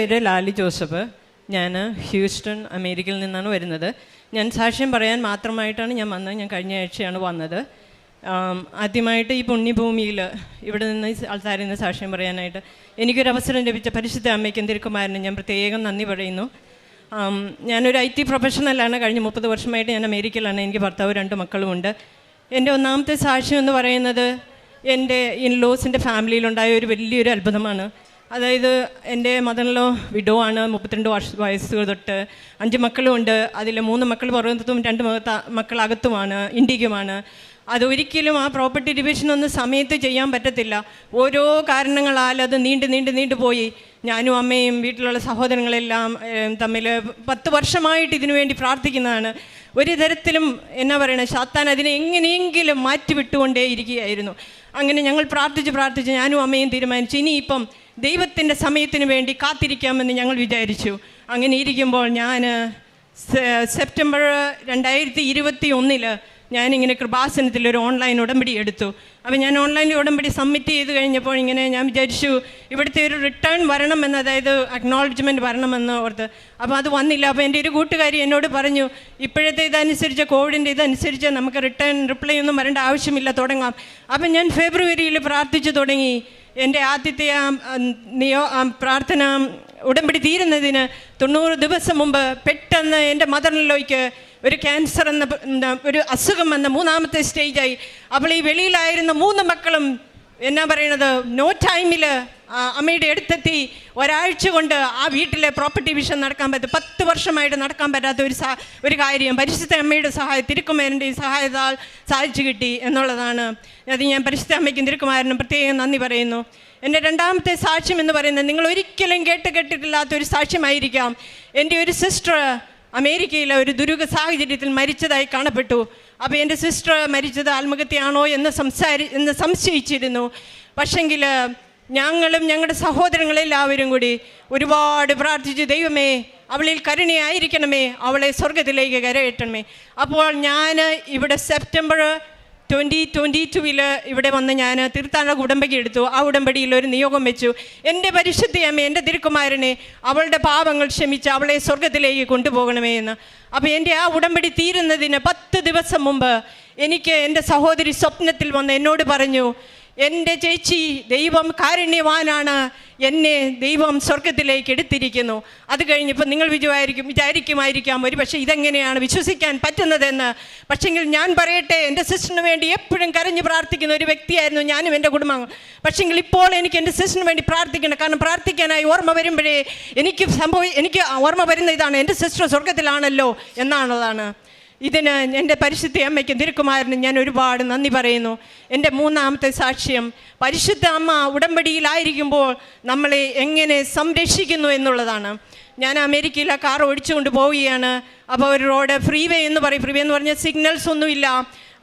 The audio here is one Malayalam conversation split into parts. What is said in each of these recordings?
പേര് ലാലി ജോസഫ്. ഞാൻ ഹ്യൂസ്റ്റൺ, അമേരിക്കയിൽ നിന്നാണ് വരുന്നത്. ഞാൻ സാക്ഷ്യം പറയാൻ മാത്രമായിട്ടാണ് ഞാൻ വന്നത്. ഞാൻ കഴിഞ്ഞ ആഴ്ചയാണ് വന്നത്. ആദ്യമായിട്ട് ഈ പുണ്യഭൂമിയിൽ ഇവിടെ നിന്ന് ആൾക്കാരിൽ നിന്ന് സാക്ഷ്യം പറയാനായിട്ട് എനിക്കൊരവസരം ലഭിച്ച പരിശുദ്ധ അമ്മയ്ക്കും തിരുക്കുമാരനും ഞാൻ പ്രത്യേകം നന്ദി പറയുന്നു. ഞാനൊരു IT പ്രൊഫഷണലാണ്. കഴിഞ്ഞ 30 വർഷമായിട്ട് ഞാൻ അമേരിക്കയിലാണ്. എനിക്ക് ഭർത്താവ് 2 മക്കളുമുണ്ട്. എൻ്റെ ഒന്നാമത്തെ സാക്ഷ്യം എന്ന് പറയുന്നത് എൻ്റെ ഇൻലോസിൻ്റെ ഫാമിലിയിലുണ്ടായ ഒരു വലിയൊരു അത്ഭുതമാണ്. അതായത് എൻ്റെ മദറിലോ വിഡോ ആണ്. 32 വയസ്സ് തൊട്ട് 5 മക്കളുമുണ്ട്. അതിൽ 3 മക്കൾ പുറത്തും 2 മക്കൾ അകത്തുമാണ്, ഇന്ത്യക്കുമാണ്. അതൊരിക്കലും ആ പ്രോപ്പർട്ടി ഡിവിഷനൊന്നും സമയത്ത് ചെയ്യാൻ പറ്റത്തില്ല. ഓരോ കാരണങ്ങളാൽ അത് നീണ്ടു പോയി. ഞാനും അമ്മയും വീട്ടിലുള്ള സഹോദരങ്ങളെല്ലാം തമ്മിൽ 10 വർഷമായിട്ട് ഇതിനു വേണ്ടി പ്രാർത്ഥിക്കുന്നതാണ്. ഒരു തരത്തിലും എന്നാ പറയണത്, സാത്താൻ അതിനെ എങ്ങനെയെങ്കിലും മാറ്റിവിട്ടുകൊണ്ടേ ഇരിക്കുകയായിരുന്നു. അങ്ങനെ ഞങ്ങൾ പ്രാർത്ഥിച്ച് ഞാനും അമ്മയും തീരുമാനിച്ചു ഇനിയിപ്പം ദൈവത്തിൻ്റെ സമയത്തിന് വേണ്ടി കാത്തിരിക്കാമെന്ന് ഞങ്ങൾ വിചാരിച്ചു. അങ്ങനെ ഇരിക്കുമ്പോൾ ഞാൻ സെപ്റ്റംബർ 2021 ഞാനിങ്ങനെ കൃപാസനത്തിൽ ഒരു ഓൺലൈൻ ഉടമ്പടി എടുത്തു. അപ്പോൾ ഞാൻ ഓൺലൈനിൽ ഉടമ്പടി സബ്മിറ്റ് ചെയ്ത് കഴിഞ്ഞപ്പോൾ ഇങ്ങനെ ഞാൻ വിചാരിച്ചു ഇവിടുത്തെ ഒരു റിട്ടേൺ വരണമെന്ന്, അതായത് അക്നോളജ്മെൻറ്റ് വരണമെന്ന് ഓർത്ത്. അപ്പോൾ അത് വന്നില്ല. അപ്പോൾ എൻ്റെ ഒരു കൂട്ടുകാരി എന്നോട് പറഞ്ഞു ഇപ്പോഴത്തെ ഇതനുസരിച്ച്, കോവിഡിൻ്റെ ഇതനുസരിച്ച് നമുക്ക് റിപ്ലൈ ഒന്നും വരേണ്ട ആവശ്യമില്ല, തുടങ്ങാം. അപ്പം ഞാൻ ഫെബ്രുവരിയിൽ പ്രാർത്ഥിച്ചു തുടങ്ങി. എൻ്റെ ആദ്യത്തെ പ്രാർത്ഥന ഉടമ്പടി തീരുന്നതിന് 90 ദിവസം മുമ്പ് പെട്ടെന്ന് എൻ്റെ മദറിലേക്ക് ഒരു ക്യാൻസർ എന്ന ഒരു അസുഖം വന്ന 3ാമത്തെ സ്റ്റേജായി. അപ്പോൾ ഈ വെളിയിലായിരുന്ന 3 മക്കളും എന്നാ പറയണത്, നോ ടൈമിൽ അമ്മയുടെ അടുത്തെത്തി. ഒരാഴ്ച കൊണ്ട് ആ വീട്ടിലെ പ്രോപ്പർട്ടി ഡിവിഷൻ നടക്കാൻ പറ്റും. 10 വർഷമായിട്ട് നടക്കാൻ പറ്റാത്ത ഒരു കാര്യം പരിശുദ്ധ അമ്മയുടെ തിരുക്കുമാരൻ്റെ സഹായത്താൽ സാധിച്ചു കിട്ടി എന്നുള്ളതാണ്. അത് ഞാൻ പരിശുദ്ധ അമ്മയ്ക്കും തിരുക്കുമാരനും പ്രത്യേകം നന്ദി പറയുന്നു. എൻ്റെ 2ാമത്തെ സാക്ഷ്യം എന്ന് പറയുന്നത് നിങ്ങൾ ഒരിക്കലും കേട്ടിട്ടില്ലാത്തൊരു സാക്ഷ്യമായിരിക്കാം. എൻ്റെ ഒരു സിസ്റ്റർ അമേരിക്കയിലെ ഒരു ദുരൂഹ സാഹചര്യത്തിൽ മരിച്ചതായി കാണപ്പെട്ടു. അപ്പോൾ എൻ്റെ സിസ്റ്റർ മരിച്ചത് ആത്മഹത്യയാണോ എന്ന് സംശയിച്ചിരുന്നു. പക്ഷെങ്കിൽ ഞങ്ങളും ഞങ്ങളുടെ സഹോദരങ്ങളെല്ലാവരും കൂടി ഒരുപാട് പ്രാർത്ഥിച്ചു, ദൈവമേ അവളിൽ കരുണയായിരിക്കണമേ, അവളെ സ്വർഗത്തിലേക്ക് കരയറ്റണമേ. അപ്പോൾ ഞാൻ ഇവിടെ സെപ്റ്റംബർ 2022 ഇവിടെ വന്ന് ഞാൻ തീർത്ഥാടന ഉടമ്പടി എടുത്തു. ആ ഉടമ്പടിയിൽ ഒരു നിയോഗം വെച്ചു, എൻ്റെ പരിശുദ്ധയമ്മ എൻ്റെ തിരുക്കുമാരനെ അവളുടെ പാപങ്ങൾ ക്ഷമിച്ച് അവളെ സ്വർഗത്തിലേക്ക് കൊണ്ടുപോകണമേ എന്ന്. അപ്പോൾ എൻ്റെ ആ ഉടമ്പടി തീരുന്നതിന് 10 ദിവസം മുമ്പ് എനിക്ക് എൻ്റെ സഹോദരി സ്വപ്നത്തിൽ വന്ന് എന്നോട് പറഞ്ഞു, എൻ്റെ ചേച്ചി ദൈവം കാരുണ്യവാനാണ്, എന്നെ ദൈവം സ്വർഗത്തിലേക്ക് എടുത്തിരിക്കുന്നു. അത് കഴിഞ്ഞപ്പോൾ നിങ്ങൾ വിചാരിക്കുമായിരിക്കാം ഒരു പക്ഷേ ഇതെങ്ങനെയാണ് വിശ്വസിക്കാൻ പറ്റുന്നതെന്ന്. പക്ഷെങ്കിൽ ഞാൻ പറയട്ടെ, എൻ്റെ സിസ്റ്ററിന് വേണ്ടി എപ്പോഴും കരഞ്ഞ് പ്രാർത്ഥിക്കുന്ന ഒരു വ്യക്തിയായിരുന്നു ഞാനും എൻ്റെ കുടുംബം. പക്ഷെങ്കിൽ ഇപ്പോൾ എനിക്ക് എൻ്റെ സിസ്റ്ററിന് വേണ്ടി പ്രാർത്ഥിക്കണം. കാരണം പ്രാർത്ഥിക്കാനായി ഓർമ്മ വരുമ്പോഴേ എനിക്ക് ഓർമ്മ വരുന്ന ഇതാണ്, എൻ്റെ സിസ്റ്റർ സ്വർഗത്തിലാണല്ലോ എന്നാണതാണ്. ഇതിന് എൻ്റെ പരിശുദ്ധ അമ്മയ്ക്കും തിരുക്കുമാരനും ഞാൻ ഒരുപാട് നന്ദി പറയുന്നു. എൻ്റെ 3ാമത്തെ സാക്ഷ്യം, പരിശുദ്ധ അമ്മ ഉടമ്പടിയിലായിരിക്കുമ്പോൾ നമ്മളെ എങ്ങനെ സംരക്ഷിക്കുന്നു എന്നുള്ളതാണ്. ഞാൻ അമേരിക്കയിൽ കാർ ഓടിച്ചുകൊണ്ട് പോവുകയാണ്. അപ്പോൾ ഒരു റോഡ് ഫ്രീവേ എന്ന് പറഞ്ഞാൽ സിഗ്നൽസ് ഒന്നുമില്ല.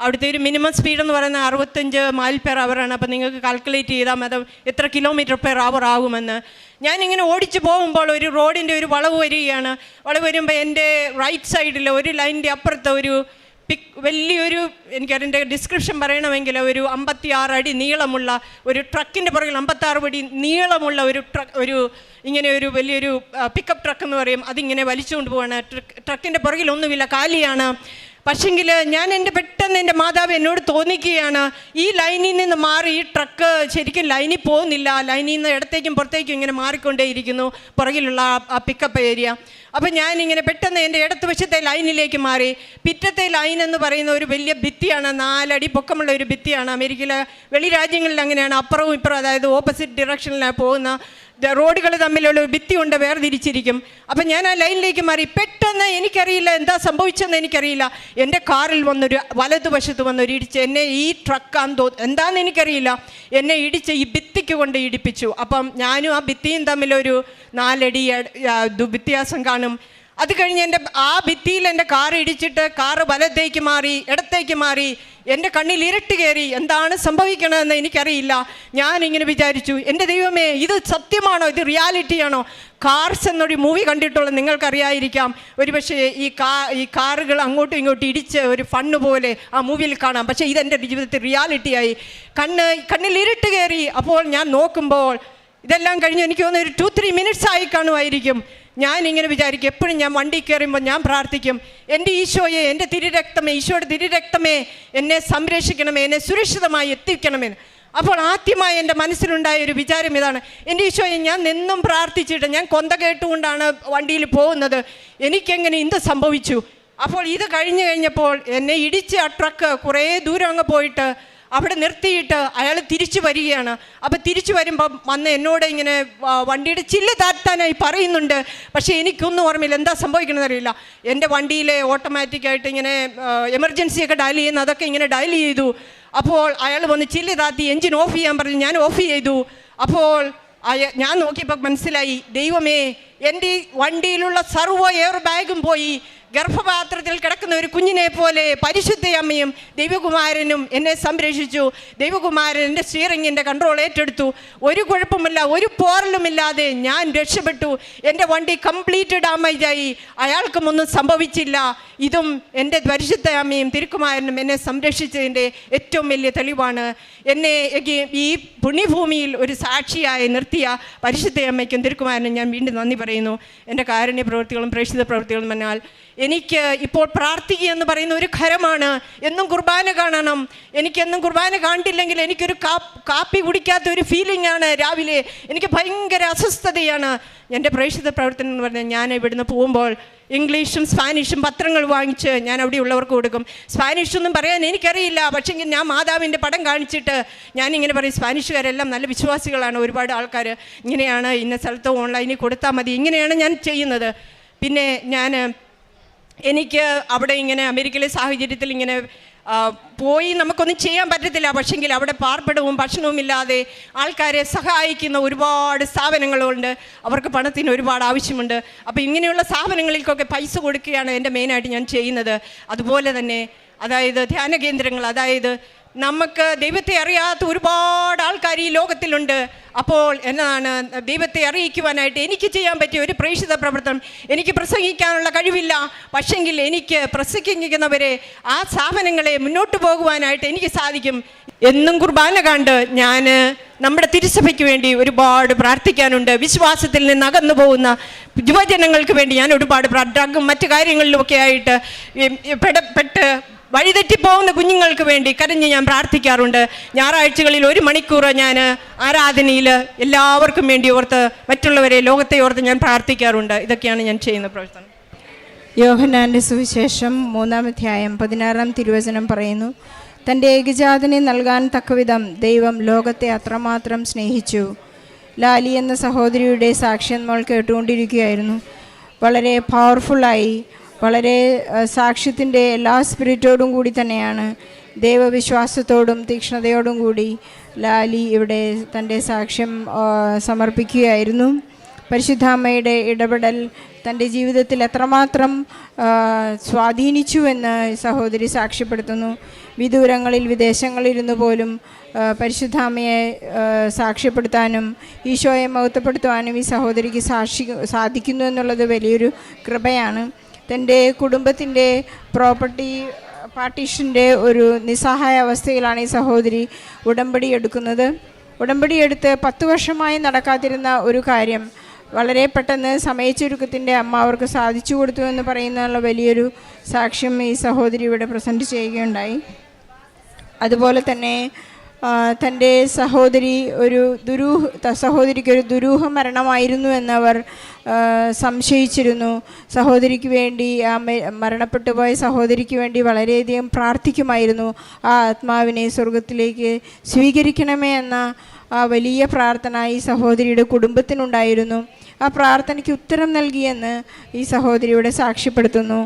അവിടുത്തെ ഒരു മിനിമം സ്പീഡ് എന്ന് പറയുന്നത് 65 മൈൽ/അവർ ആണ്. അപ്പോൾ നിങ്ങൾക്ക് കാൽക്കുലേറ്റ് ചെയ്താൽ മതി എത്ര km/h ആകുമെന്ന്. ഞാനിങ്ങനെ ഓടിച്ചു പോകുമ്പോൾ ഒരു റോഡിൻ്റെ ഒരു വളവ് വരികയാണ്. വളവ് വരുമ്പോൾ എൻ്റെ റൈറ്റ് സൈഡിൽ ഒരു ലൈനിൻ്റെ അപ്പുറത്ത് ഒരു വലിയൊരു, എനിക്കതിൻ്റെ ഡിസ്ക്രിപ്ഷൻ പറയണമെങ്കിൽ, ഒരു 56 അടി നീളമുള്ള ഒരു ട്രക്കിൻ്റെ പുറകിൽ 56 അടി നീളമുള്ള ഒരു ഇങ്ങനെ ഒരു വലിയൊരു പിക്കപ്പ് ട്രക്ക് എന്ന് പറയും, അതിങ്ങനെ വലിച്ചുകൊണ്ട് പോവാണ്. ട്രക്കിൻ്റെ പുറകിലൊന്നുമില്ല, കാലിയാണ്. പക്ഷെങ്കിൽ പെട്ടെന്ന് എൻ്റെ മാതാവ് എന്നോട് തോന്നിക്കുകയാണ്, ഈ ലൈനിൽ നിന്ന് മാറി ഈ ട്രക്ക് ശരിക്കും ലൈനിൽ പോകുന്നില്ല, ലൈനിൽ നിന്ന് ഇടത്തേക്കും പുറത്തേക്കും ഇങ്ങനെ മാറിക്കൊണ്ടേയിരിക്കുന്നു പുറകിലുള്ള ആ പിക്കപ്പ് ഏരിയ. അപ്പോൾ ഞാനിങ്ങനെ പെട്ടെന്ന് എൻ്റെ ഇടതുവശത്തെ ലൈനിലേക്ക് മാറി. പിറ്റത്തെ ലൈൻ എന്ന് പറയുന്ന ഒരു വലിയ ഭിത്തിയാണ്, 4 അടി പൊക്കമുള്ള ഒരു ഭിത്തിയാണ്. അമേരിക്കയിലെ വെളി രാജ്യങ്ങളിൽ അങ്ങനെയാണ്, അപ്പുറവും ഇപ്പുറവും, അതായത് ഓപ്പോസിറ്റ് ഡിറക്ഷനിലാണ് പോകുന്ന റോഡുകൾ തമ്മിലുള്ള ഒരു ഭിത്തി കൊണ്ട് വേർതിരിച്ചിരിക്കും. അപ്പം ഞാൻ ആ ലൈനിലേക്ക് മാറി. പെട്ടെന്ന് എനിക്കറിയില്ല എന്താ സംഭവിച്ചതെന്ന് എനിക്കറിയില്ല, എൻ്റെ കാറിൽ വലതുവശത്ത് വന്നൊരു ഇടിച്ച് എന്നെ, ഈ ട്രക്കാന്ന് എന്താണെന്ന് എനിക്കറിയില്ല, എന്നെ ഇടിച്ച് ഈ ഭിത്തിക്ക് കൊണ്ട് ഇടിപ്പിച്ചു. അപ്പം ഞാനും ആ ഭിത്തിയും തമ്മിലൊരു 4 അടി വ്യത്യാസം കാണും. അത് കഴിഞ്ഞ് ആ ഭിത്തിയിൽ എൻ്റെ കാർ ഇടിച്ചിട്ട് കാറ് വലത്തേക്ക് മാറി, ഇടത്തേക്ക് മാറി. എൻ്റെ കണ്ണിൽ ഇരുട്ട് കയറി. എന്താണ് സംഭവിക്കണമെന്ന് എനിക്കറിയില്ല. ഞാനിങ്ങനെ വിചാരിച്ചു, എൻ്റെ ദൈവമേ ഇത് സത്യമാണോ, ഇത് റിയാലിറ്റിയാണോ? കാർസ് എന്നൊരു മൂവി കണ്ടിട്ടുള്ള നിങ്ങൾക്കറിയായിരിക്കാം. ഒരുപക്ഷെ ഈ കാറുകൾ അങ്ങോട്ടും ഇങ്ങോട്ടും ഇടിച്ച് ഒരു ഫണ്ണ് പോലെ ആ മൂവിയിൽ കാണാം. പക്ഷേ ഇതെൻ്റെ ജീവിതത്തിൽ റിയാലിറ്റിയായി. കണ്ണിൽ ഇരുട്ട് കയറി. അപ്പോൾ ഞാൻ നോക്കുമ്പോൾ ഇതെല്ലാം കഴിഞ്ഞ് എനിക്ക് തോന്നുന്നു ഒരു 2-3 മിനിറ്റ്സ് ആയി കാണുമായിരിക്കും. ഞാനിങ്ങനെ വിചാരിക്കും, എപ്പോഴും ഞാൻ വണ്ടി കയറുമ്പോൾ ഞാൻ പ്രാർത്ഥിക്കും, എൻ്റെ ഈശോയെ, എൻ്റെ തിരുരക്തമേ, ഈശോയുടെ തിരുരക്തമേ, എന്നെ സംരക്ഷിക്കണമേ, എന്നെ സുരക്ഷിതമായി എത്തിക്കണമെന്ന്. അപ്പോൾ ആദ്യമായി എൻ്റെ മനസ്സിലുണ്ടായ ഒരു വിചാരം ഇതാണ്, എൻ്റെ ഈശോയെ, ഞാൻ നിന്നും പ്രാർത്ഥിച്ചിട്ട് ഞാൻ കൊന്ത കേട്ടുകൊണ്ടാണ് വണ്ടിയിൽ പോകുന്നത്, എനിക്കെങ്ങനെ എന്ത് സംഭവിച്ചു? അപ്പോൾ ഇത് കഴിഞ്ഞപ്പോൾ എന്നെ ഇടിച്ച് ആ ട്രക്ക് കുറേ ദൂരം അങ്ങ് പോയിട്ട് അവിടെ നിർത്തിയിട്ട് അയാൾ തിരിച്ചു വരികയാണ്. അപ്പോൾ തിരിച്ചു വരുമ്പം വന്ന് എന്നോട് ഇങ്ങനെ വണ്ടിയുടെ ചില്ല് താഴ്ത്താനായി പറയുന്നുണ്ട്. പക്ഷേ എനിക്കൊന്നും ഓർമ്മയില്ല എന്താ സംഭവിക്കണമെന്ന് അറിയില്ല. എൻ്റെ വണ്ടിയിലെ ഓട്ടോമാറ്റിക്കായിട്ട് ഇങ്ങനെ എമർജൻസിയൊക്കെ ഡയൽ ചെയ്യുന്ന അതൊക്കെ ഇങ്ങനെ ഡയൽ ചെയ്തു. അപ്പോൾ അയാൾ വന്ന് ചില്ല് താഴ്ത്തി എൻജിൻ ഓഫ് ചെയ്യാൻ പറഞ്ഞു. ഞാൻ ഓഫ് ചെയ്തു. അപ്പോൾ ഞാൻ നോക്കിയപ്പോൾ മനസ്സിലായി, ദൈവമേ, എൻ്റെ വണ്ടിയിലുള്ള സർവ്വ എയർ ബാഗും പോയി. ഗർഭപാത്രത്തിൽ കിടക്കുന്ന ഒരു കുഞ്ഞിനെ പോലെ പരിശുദ്ധ അമ്മയും ദൈവകുമാരനും എന്നെ സംരക്ഷിച്ചു. ദൈവകുമാരൻ എൻ്റെ സ്റ്റിയറിങ്ങിൻ്റെ കൺട്രോൾ ഏറ്റെടുത്തു. ഒരു കുഴപ്പമില്ല, ഒരു പോറലുമില്ലാതെ ഞാൻ രക്ഷപ്പെട്ടു. എൻ്റെ വണ്ടി കംപ്ലീറ്റ് ഡാമേജായി. അയാൾക്കും ഒന്നും സംഭവിച്ചില്ല. ഇതും എൻ്റെ പരിശുദ്ധ അമ്മയും തിരുക്കുമാരനും എന്നെ സംരക്ഷിച്ചതിൻ്റെ ഏറ്റവും വലിയ തെളിവാണ്. എന്നെ ഈ പുണ്യഭൂമിയിൽ ഒരു സാക്ഷിയായി നിർത്തിയ പരിശുദ്ധ അമ്മയ്ക്കും തിരുക്കുമാരനും ഞാൻ വീണ്ടും നന്ദി പറയുന്നു. എൻ്റെ കാരുണ്യ പ്രവൃത്തികളും പ്രേക്ഷിത പ്രവൃത്തികളും എന്നാൽ എനിക്ക് ഇപ്പോൾ പ്രാർത്ഥിക്കുക എന്ന് പറയുന്ന ഒരു ഖരമാണ്. എന്നും കുർബാന കാണണം. എനിക്കെന്നും കുർബാന കണ്ടില്ലെങ്കിൽ എനിക്കൊരു കാപ്പി കുടിക്കാത്ത ഒരു ഫീലിംഗ് ആണ് രാവിലെ. എനിക്ക് ഭയങ്കര അസ്വസ്ഥതയാണ്. എൻ്റെ പ്രേക്ഷിത പ്രവർത്തനം എന്ന് പറഞ്ഞാൽ ഞാൻ ഇവിടുന്ന് പോകുമ്പോൾ ഇംഗ്ലീഷും സ്പാനിഷും പത്രങ്ങൾ വാങ്ങിച്ച് ഞാൻ അവിടെ ഉള്ളവർക്ക് കൊടുക്കും. സ്പാനിഷൊന്നും പറയാൻ എനിക്കറിയില്ല. പക്ഷേ ഞാൻ മാതാവിൻ്റെ പടം കാണിച്ചിട്ട് ഞാനിങ്ങനെ പറയും, സ്പാനിഷുകാരെല്ലാം നല്ല വിശ്വാസികളാണ്, ഒരുപാട് ആൾക്കാർ ഇങ്ങനെയാണ്, ഇന്ന സ്ഥലത്ത് ഓൺലൈനിൽ കൊടുത്താൽ മതി, ഇങ്ങനെയാണ് ഞാൻ ചെയ്യുന്നത്. പിന്നെ എനിക്ക് അവിടെ ഇങ്ങനെ അമേരിക്കയിലെ സാഹചര്യത്തിൽ ഇങ്ങനെ പോയി നമുക്കൊന്നും ചെയ്യാൻ പറ്റത്തില്ല. പക്ഷെങ്കിൽ അവിടെ പാർപ്പിടവും ഭക്ഷണവും ഇല്ലാതെ ആൾക്കാരെ സഹായിക്കുന്ന ഒരുപാട് സ്ഥാപനങ്ങളുണ്ട്. അവർക്ക് പണത്തിന് ഒരുപാട് ആവശ്യമുണ്ട്. അപ്പോൾ ഇങ്ങനെയുള്ള സ്ഥാപനങ്ങളിലേക്കൊക്കെ പൈസ കൊടുക്കുകയാണ് എൻ്റെ മെയിനായിട്ട് ഞാൻ ചെയ്യുന്നത്. അതുപോലെ തന്നെ അതായത് ധ്യാന കേന്ദ്രങ്ങൾ, അതായത് നമുക്ക് ദൈവത്തെ അറിയാത്ത ഒരുപാട് ആൾക്കാർ ഈ ലോകത്തിലുണ്ട്. അപ്പോൾ എന്താണ് ദൈവത്തെ അറിയിക്കുവാനായിട്ട് എനിക്ക് ചെയ്യാൻ പറ്റിയ ഒരു പ്രേക്ഷിത പ്രവർത്തനം, എനിക്ക് പ്രസംഗിക്കാനുള്ള കഴിവില്ല, പക്ഷെങ്കിൽ എനിക്ക് പ്രസംഗിക്കുന്നവരെ ആ സ്ഥാപനങ്ങളെ മുന്നോട്ട് പോകുവാനായിട്ട് എനിക്ക് സാധിക്കും. എന്നും കുർബാന കണ്ട് ഞാൻ നമ്മുടെ തിരുസഭയ്ക്ക് വേണ്ടി ഒരുപാട് പ്രാർത്ഥിക്കാനുണ്ട്. വിശ്വാസത്തിൽ നിന്ന് അകന്നു പോകുന്ന യുവജനങ്ങൾക്ക് വേണ്ടി ഞാൻ ഒരുപാട് ഡ്രഗും മറ്റു കാര്യങ്ങളിലുമൊക്കെ ആയിട്ട് പെട്ട് വഴിതെറ്റിപ്പോകുന്ന കുഞ്ഞുങ്ങൾക്ക് വേണ്ടി കരഞ്ഞ് ഞാൻ പ്രാർത്ഥിക്കാറുണ്ട്. ഞായറാഴ്ചകളിൽ 1 മണിക്കൂർ ഞാൻ ആരാധനയിൽ എല്ലാവർക്കും വേണ്ടി ഓർത്ത്, മറ്റുള്ളവരെ ലോകത്തെ ഓർത്ത് ഞാൻ പ്രാർത്ഥിക്കാറുണ്ട്. ഇതൊക്കെയാണ് ഞാൻ ചെയ്യുന്ന പ്രവർത്തനം. യോഹന്നാൻ്റെ സുവിശേഷം 3-ാം അധ്യായം 16-ാം തിരുവചനം പറയുന്നു, തൻ്റെ ഏകജാതനെ നൽകാൻ തക്കവിധം ദൈവം ലോകത്തെ അത്രമാത്രം സ്നേഹിച്ചു. ലാലി എന്ന സഹോദരിയുടെ സാക്ഷ്യം നമ്മൾ കേട്ടുകൊണ്ടിരിക്കുകയായിരുന്നു. വളരെ പവർഫുള്ളായി, വളരെ സാക്ഷ്യത്തിൻ്റെ എല്ലാ സ്പിരിറ്റോടും കൂടി തന്നെയാണ്, ദൈവവിശ്വാസത്തോടും തീക്ഷ്ണതയോടും കൂടി ലാലി ഇവിടെ തൻ്റെ സാക്ഷ്യം സമർപ്പിക്കുകയായിരുന്നു. പരിശുദ്ധാമ്മയുടെ ഇടപെടൽ തൻ്റെ ജീവിതത്തിൽ എത്രമാത്രം സ്വാധീനിച്ചുവെന്ന് സഹോദരി സാക്ഷ്യപ്പെടുത്തുന്നു. വിദൂരങ്ങളിൽ വിദേശങ്ങളിലിരുന്നു പോലും പരിശുദ്ധാമ്മയെ സാക്ഷ്യപ്പെടുത്താനും ഈശോയെ മഹത്വപ്പെടുത്തുവാനും ഈ സഹോദരിക്ക് സാധിക്കുന്നു എന്നുള്ളത് വലിയൊരു കൃപയാണ്. തൻ്റെ കുടുംബത്തിൻ്റെ പ്രോപ്പർട്ടി പാർട്ടീഷൻ്റെ ഒരു നിസ്സഹായ അവസ്ഥയിലാണ് ഈ സഹോദരി ഉടമ്പടി എടുക്കുന്നത്. ഉടമ്പടി എടുത്ത് 10 വർഷമായി നടക്കാതിരുന്ന ഒരു കാര്യം വളരെ പെട്ടെന്ന് സമയച്ചുരുക്കത്തിൻ്റെ അമ്മ അവർക്ക് സാധിച്ചു കൊടുത്തു എന്ന് പറയുന്നുള്ള വലിയൊരു സാക്ഷ്യം ഈ സഹോദരി ഇവിടെ പ്രസൻറ്റ് ചെയ്യുകയുണ്ടായി. അതുപോലെ തന്നെ തൻ്റെ സഹോദരിക്കൊരു ദുരൂഹ മരണമായിരുന്നു എന്നവർ സംശയിച്ചിരുന്നു. സഹോദരിക്ക് വേണ്ടി മരണപ്പെട്ടു പോയ സഹോദരിക്ക് വേണ്ടി വളരെയധികം പ്രാർത്ഥിക്കുമായിരുന്നു. ആ ആത്മാവിനെ സ്വർഗത്തിലേക്ക് സ്വീകരിക്കണമേ എന്ന ആ വലിയ പ്രാർത്ഥന ഈ സഹോദരിയുടെ കുടുംബത്തിനുണ്ടായിരുന്നു. ആ പ്രാർത്ഥനയ്ക്ക് ഉത്തരം നൽകിയെന്ന് ഈ സഹോദരിയുടെ സാക്ഷ്യപ്പെടുത്തുന്നു.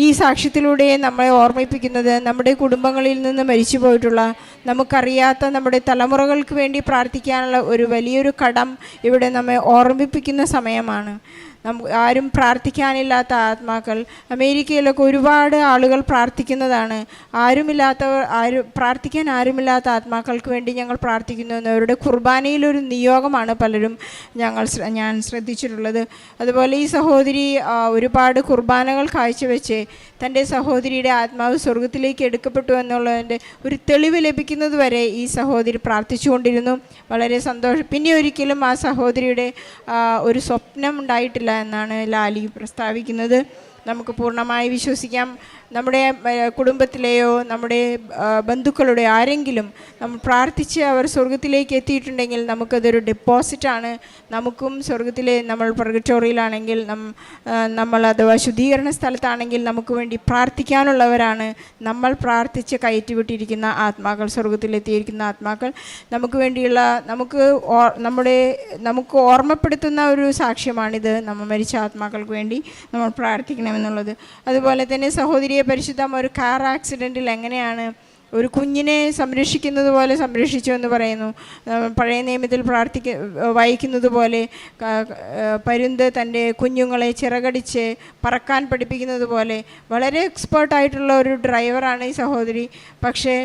ഈ സാക്ഷ്യത്തിലൂടെ നമ്മളെ ഓർമ്മിപ്പിക്കുന്നത് നമ്മുടെ കുടുംബങ്ങളിൽ നിന്ന് മരിച്ചു പോയിട്ടുള്ള നമുക്കറിയാത്ത നമ്മുടെ തലമുറകൾക്ക് വേണ്ടി പ്രാർത്ഥിക്കാനുള്ള ഒരു വലിയൊരു കടം ഇവിടെ നമ്മെ ഓർമ്മിപ്പിക്കുന്ന സമയമാണ്. ആരും പ്രാർത്ഥിക്കാനില്ലാത്ത ആത്മാക്കൾ അമേരിക്കയിലൊക്കെ ഒരുപാട് ആളുകൾ പ്രാർത്ഥിക്കുന്നതാണ്. പ്രാർത്ഥിക്കാൻ ആരുമില്ലാത്ത ആത്മാക്കൾക്ക് വേണ്ടി ഞങ്ങൾ പ്രാർത്ഥിക്കുന്നു എന്നവരുടെ കുർബാനയിലൊരു നിയോഗമാണ് പലരും ഞാൻ ശ്രദ്ധിച്ചിട്ടുള്ളത്. അതുപോലെ ഈ സഹോദരി ഒരുപാട് കുർബാനകൾ കാഴ്ചവെച്ച് തൻ്റെ സഹോദരിയുടെ ആത്മാവ് സ്വർഗത്തിലേക്ക് എടുക്കപ്പെട്ടു എന്നുള്ളതിൻ്റെ ഒരു തെളിവ് ലഭിക്കുന്നത് വരെ ഈ സഹോദരി പ്രാർത്ഥിച്ചുകൊണ്ടിരുന്നു. വളരെ സന്തോഷം. പിന്നെ ഒരിക്കലും ആ സഹോദരിയുടെ ഒരു സ്വപ്നം ഉണ്ടായിട്ടില്ല എന്നാണ് ലാലി പ്രസ്താവിക്കുന്നത്. നമുക്ക് പൂർണ്ണമായി വിശ്വസിക്കാം. നമ്മുടെ കുടുംബത്തിലെയോ നമ്മുടെ ബന്ധുക്കളുടെ ആരെങ്കിലും നമ്മൾ പ്രാർത്ഥിച്ച് അവർ സ്വർഗത്തിലേക്ക് എത്തിയിട്ടുണ്ടെങ്കിൽ നമുക്കതൊരു ഡെപ്പോസിറ്റാണ്. നമുക്കും സ്വർഗത്തിലെ നമ്മൾ പർഗറ്റോറിയലാണെങ്കിൽ നമ്മൾ അഥവാ ശുദ്ധീകരണ സ്ഥലത്താണെങ്കിൽ നമുക്ക് വേണ്ടി പ്രാർത്ഥിക്കാനുള്ളവരാണ്. നമ്മൾ പ്രാർത്ഥിച്ച് കയറ്റിവിട്ടിരിക്കുന്ന ആത്മാക്കൾ, സ്വർഗത്തിലെത്തിയിരിക്കുന്ന ആത്മാക്കൾ നമുക്ക് വേണ്ടിയുള്ള നമുക്ക് ഓർമ്മപ്പെടുത്തുന്ന ഒരു സാക്ഷ്യമാണിത്. നമ്മൾ മരിച്ച ആത്മാക്കൾക്ക് വേണ്ടി നമ്മൾ പ്രാർത്ഥിക്കണമെന്നുള്ളത്. അതുപോലെ തന്നെ സഹോദരിയെ പരിശുദ്ധം ഒരു കാർ ആക്സിഡൻറ്റിൽ എങ്ങനെയാണ് ഒരു കുഞ്ഞിനെ സംരക്ഷിക്കുന്നത് പോലെ സംരക്ഷിച്ചു എന്ന് പറയുന്നു. പഴയ നിയമത്തിൽ വായിക്കുന്നത് പോലെ പരുന്ത് തൻ്റെ കുഞ്ഞുങ്ങളെ ചിറകടിച്ച് പറക്കാൻ പഠിപ്പിക്കുന്നത് പോലെ വളരെ എക്സ്പേർട്ടായിട്ടുള്ള ഒരു ഡ്രൈവറാണ് ഈ സഹോദരി. പക്ഷേ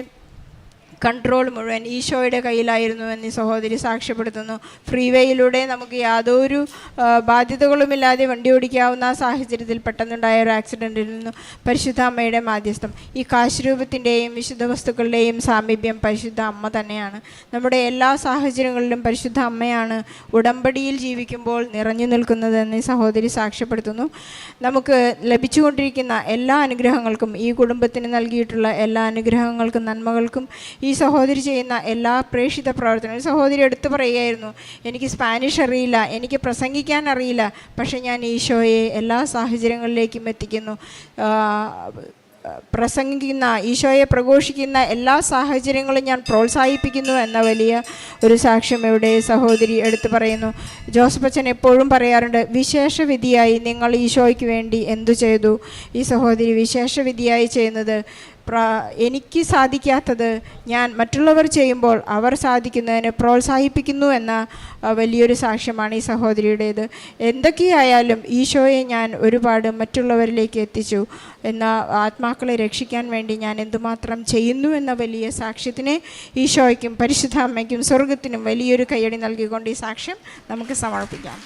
കൺട്രോൾ മുഴുവൻ ഈശോയുടെ കയ്യിലായിരുന്നു എന്ന് ഈ സഹോദരി സാക്ഷ്യപ്പെടുത്തുന്നു. ഫ്രീവേയിലൂടെ നമുക്ക് യാതൊരു ബാധ്യതകളുമില്ലാതെ വണ്ടി ഓടിക്കാവുന്ന ആ സാഹചര്യത്തിൽ പെട്ടെന്നുണ്ടായ ഒരു ആക്സിഡൻറ്റിൽ നിന്നും പരിശുദ്ധ അമ്മയുടെ മാധ്യസ്ഥം, ഈ കാശുരൂപത്തിൻ്റെയും വിശുദ്ധ വസ്തുക്കളുടെയും സാമീപ്യം പരിശുദ്ധ അമ്മ തന്നെയാണ്. നമ്മുടെ എല്ലാ സാഹചര്യങ്ങളിലും പരിശുദ്ധ അമ്മയാണ് ഉടമ്പടിയിൽ ജീവിക്കുമ്പോൾ നിറഞ്ഞു നിൽക്കുന്നതെന്ന് ഈ സഹോദരി സാക്ഷ്യപ്പെടുത്തുന്നു. നമുക്ക് ലഭിച്ചുകൊണ്ടിരിക്കുന്ന എല്ലാ അനുഗ്രഹങ്ങൾക്കും, ഈ കുടുംബത്തിന് നൽകിയിട്ടുള്ള എല്ലാ അനുഗ്രഹങ്ങൾക്കും നന്മകൾക്കും ഈ സഹോദരി ചെയ്യുന്ന എല്ലാ പ്രേക്ഷിത പ്രവർത്തനങ്ങളും സഹോദരി എടുത്തു പറയുകയായിരുന്നു. എനിക്ക് സ്പാനിഷ് അറിയില്ല, എനിക്ക് പ്രസംഗിക്കാൻ അറിയില്ല, പക്ഷേ ഞാൻ ഈശോയെ എല്ലാ സാഹചര്യങ്ങളിലേക്കും എത്തിക്കുന്നു. പ്രസംഗിക്കുന്ന, ഈശോയെ പ്രഘോഷിക്കുന്ന എല്ലാ സാഹചര്യങ്ങളും ഞാൻ പ്രോത്സാഹിപ്പിക്കുന്നു എന്ന വലിയ ഒരു സാക്ഷ്യം ഇവിടെ സഹോദരി എടുത്തു പറയുന്നു. ജോസഫ് അച്ഛൻ എപ്പോഴും പറയാറുണ്ട്, വിശേഷവിധിയായി നിങ്ങൾ ഈശോയ്ക്ക് വേണ്ടി എന്തു ചെയ്തു? ഈ സഹോദരി വിശേഷവിധിയായി ചെയ്യുന്നത് എനിക്ക് സാധിക്കാത്തത് ഞാൻ മറ്റുള്ളവർ ചെയ്യുമ്പോൾ അവർ സാധിക്കുന്നതിന് പ്രോത്സാഹിപ്പിക്കുന്നു എന്ന വലിയൊരു സാക്ഷ്യമാണ് ഈ സഹോദരിയുടേത്. എന്തൊക്കെയായാലും ഈശോയെ ഞാൻ ഒരുപാട് മറ്റുള്ളവരിലേക്ക് എത്തിച്ചു എന്ന ആത്മാക്കളെ രക്ഷിക്കാൻ വേണ്ടി ഞാൻ എന്തുമാത്രം ചെയ്യുന്നു എന്ന വലിയ സാക്ഷ്യത്തിന് ഈശോയ്ക്കും പരിശുദ്ധ അമ്മയ്ക്കും സ്വർഗത്തിനും വലിയൊരു കയ്യടി നൽകിക്കൊണ്ട് ഈ സാക്ഷ്യം നമുക്ക് സമർപ്പിക്കാം.